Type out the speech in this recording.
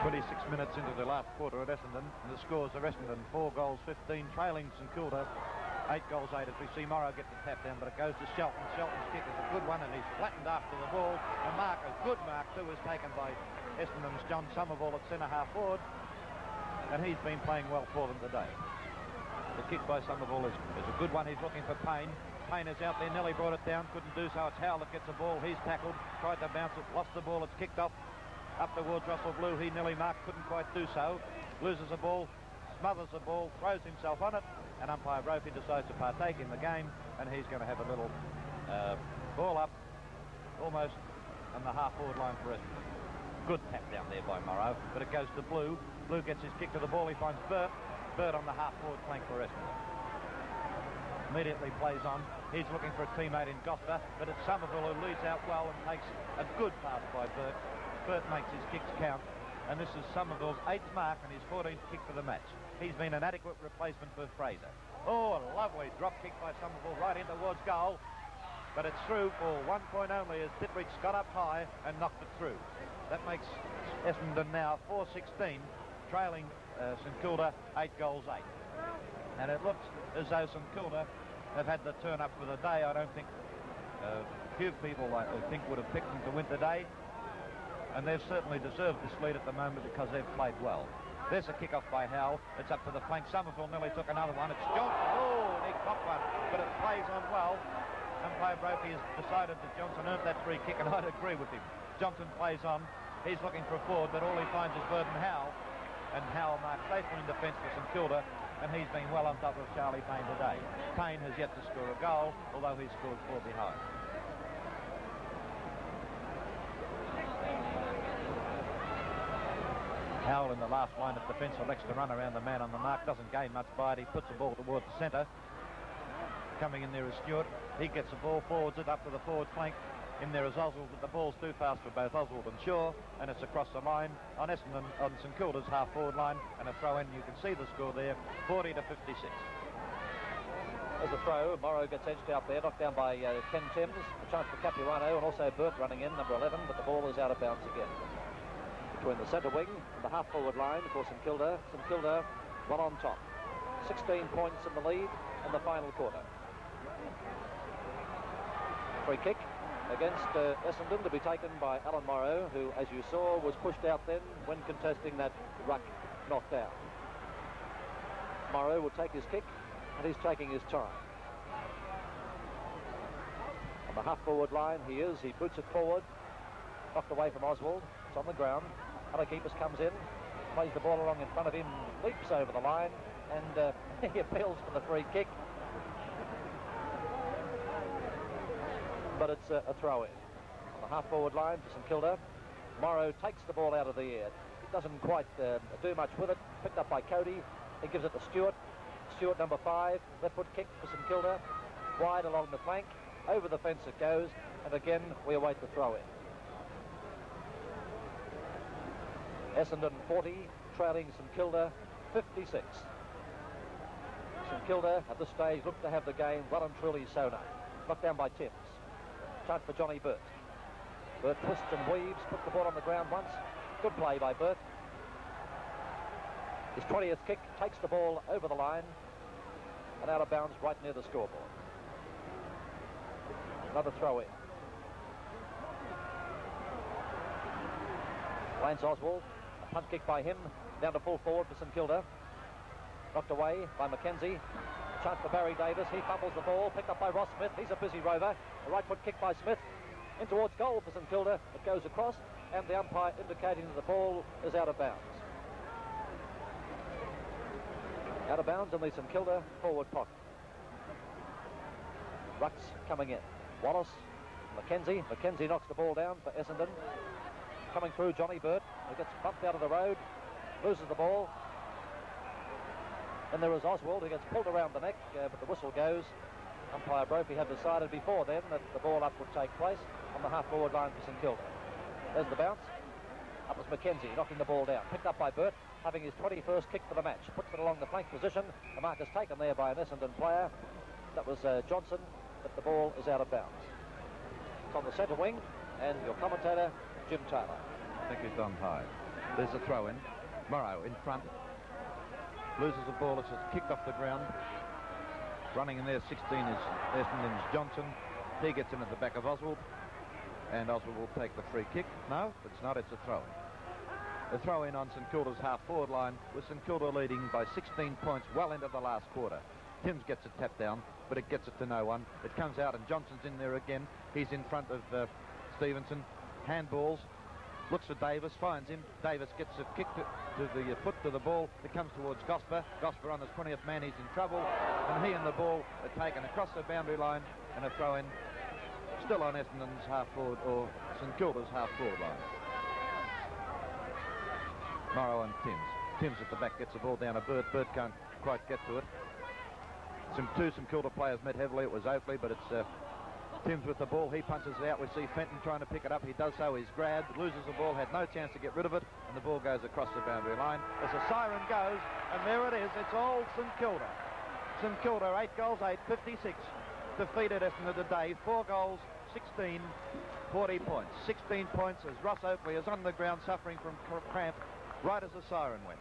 26 minutes into the last quarter at Essendon, and the scores are Essendon 4 goals 15, trailing St Kilda 8 goals 8 as we see Morrow get the tap down, but it goes to Shelton. Shelton's kick is a good one, and he's flattened after the ball. The mark, a good mark too, is taken by Essendon's John Somerville at centre half forward, and he's been playing well for them today. The kick by Somerville is a good one. He's looking for Payne. Payne is out there, nearly brought it down, couldn't do so. It's Howell that gets the ball. He's tackled, tried to bounce it, lost the ball, it's kicked off up towards Russell Blue. He nearly marked, couldn't quite do so. Loses the ball, smothers the ball, throws himself on it, and umpire Brophy decides to partake in the game, and he's going to have a little ball up almost on the half-forward line for Essendon. Good tap down there by Morrow, but it goes to Blue. Blue gets his kick to the ball. He finds Burt. Burt on the half-forward flank for Essendon. Immediately plays on. He's looking for a teammate in Gosta, but it's Somerville who leads out well and makes a good pass by Burt. Burt makes his kicks count, and this is Somerville's 8th mark and his 14th kick for the match. He's been an adequate replacement for Fraser. Oh, a lovely drop kick by Somerville right in towards goal, but it's through for 1 point only as Dittrich got up high and knocked it through. That makes Essendon now 4-16, trailing St Kilda 8 goals 8. And it looks as though St Kilda have had the turn up for the day. I don't think few people I think would have picked them to win today, and they've certainly deserved this lead at the moment because they've played well. There's a kick-off by Howell. It's up to the flank. Somerville nearly took another one. It's Johnson. Oh, and he cocked one, but it plays on well. Umpire Brophy has decided that Johnson earned that free kick, and I'd agree with him. Johnson plays on. He's looking for a forward, but all he finds is Burden Howell, and Howell marks safely in defence for St Kilda, and he's been well on top of Charlie Payne today. Payne has yet to score a goal, although he's scored 4 behind. Howell in the last line of defence elects to run around the man on the mark, doesn't gain much by it. He puts the ball towards the centre. Coming in there is Stewart. He gets the ball, forwards it up to the forward flank. In there is Oswald, but the ball's too fast for both Oswald and Shaw, and it's across the line on Essendon, on St Kilda's half-forward line, and a throw-in. You can see the score there, 40-56. There's a throw. Morrow gets edged out there, knocked down by Ken Timms. A chance for Capuano, and also Burt running in, number 11, but the ball is out of bounds again. Between the centre wing and the half-forward line for St Kilda. St Kilda one on top. 16 points in the lead in the final quarter. Free kick against Essendon to be taken by Alan Morrow, who, as you saw, was pushed out then when contesting that ruck knockdown. Morrow will take his kick, and he's taking his time. On the half-forward line, he boots it forward, knocked away from Oswald. It's on the ground. Alakeepers comes in, plays the ball along in front of him, leaps over the line, and he appeals for the free kick. But it's a throw-in. On the half-forward line for St Kilda, Morrow takes the ball out of the air. He doesn't quite do much with it. Picked up by Cody. He gives it to Stewart. Stewart, number 5, left foot kick for St Kilda. Wide along the flank. Over the fence it goes. And again, we await the throw-in. Essendon 40, trailing St Kilda 56. St Kilda at this stage look to have the game well and truly sewn up. Knocked down by Timms. Chance for Johnny Burt. Burt twists and weaves, put the ball on the ground once. Good play by Burt. His 20th kick takes the ball over the line and out of bounds right near the scoreboard. Another throw-in. Lance Oswald, a punt kick by him, down to full forward for St Kilda. Knocked away by Mackenzie. Chance for Barry Davis. He fumbles the ball, picked up by Ross Smith. He's a busy rover. A right foot kick by Smith in towards goal for St Kilda. It goes across, and the umpire indicating that the ball is out of bounds. Out of bounds in the St Kilda forward pocket. Rucks coming in. Wallace, Mackenzie. Mackenzie knocks the ball down for Essendon. Coming through, Johnny Burt, who gets bumped out of the road, loses the ball. And there is Oswald, who gets pulled around the neck, but the whistle goes. Umpire Brophy had decided before then that the ball up would take place on the half-forward line for St Kilda. There's the bounce. Up was Mackenzie, knocking the ball down. Picked up by Burt, having his 21st kick for the match. Puts it along the flank position. The mark is taken there by an Essendon player. That was Johnson, but the ball is out of bounds. It's on the centre wing, and your commentator, Jim Taylor. I think he's gone high. There's a throw in. Morrow in front. Loses the ball. It's just kicked off the ground. Running in there, 16 is Essendon's Johnson. He gets in at the back of Oswald. And Oswald will take the free kick. No, it's not. It's a throw in. A throw in on St Kilda's half-forward line, with St Kilda leading by 16 points well into the last quarter. Timms gets it tapped down, but it gets it to no one. It comes out and Johnson's in there again. He's in front of Stevenson. Handballs. Looks for Davis, finds him. Davis gets a kick to the foot to the ball. It comes towards Gosper. Gosper on his 20th man. He's in trouble. And he and the ball are taken across the boundary line, and a throw in still on Essendon's half-forward, or St Kilda's half-forward line. Morrow and Timms. Timms at the back gets the ball down to Bird. Bird can't quite get to it. Two St Kilda players met heavily. It was Oakley, but it's Timms with the ball. He punches it out. We see Fenton trying to pick it up. He does so. He's grabbed, loses the ball, had no chance to get rid of it, and the ball goes across the boundary line. As the siren goes, and there it is. It's all St Kilda. St Kilda, 8 goals, 8, 56. Defeated Essendon today. 4 goals, 16, 40 points. 16 points as Ross Oakley is on the ground suffering from cramp right as the siren went.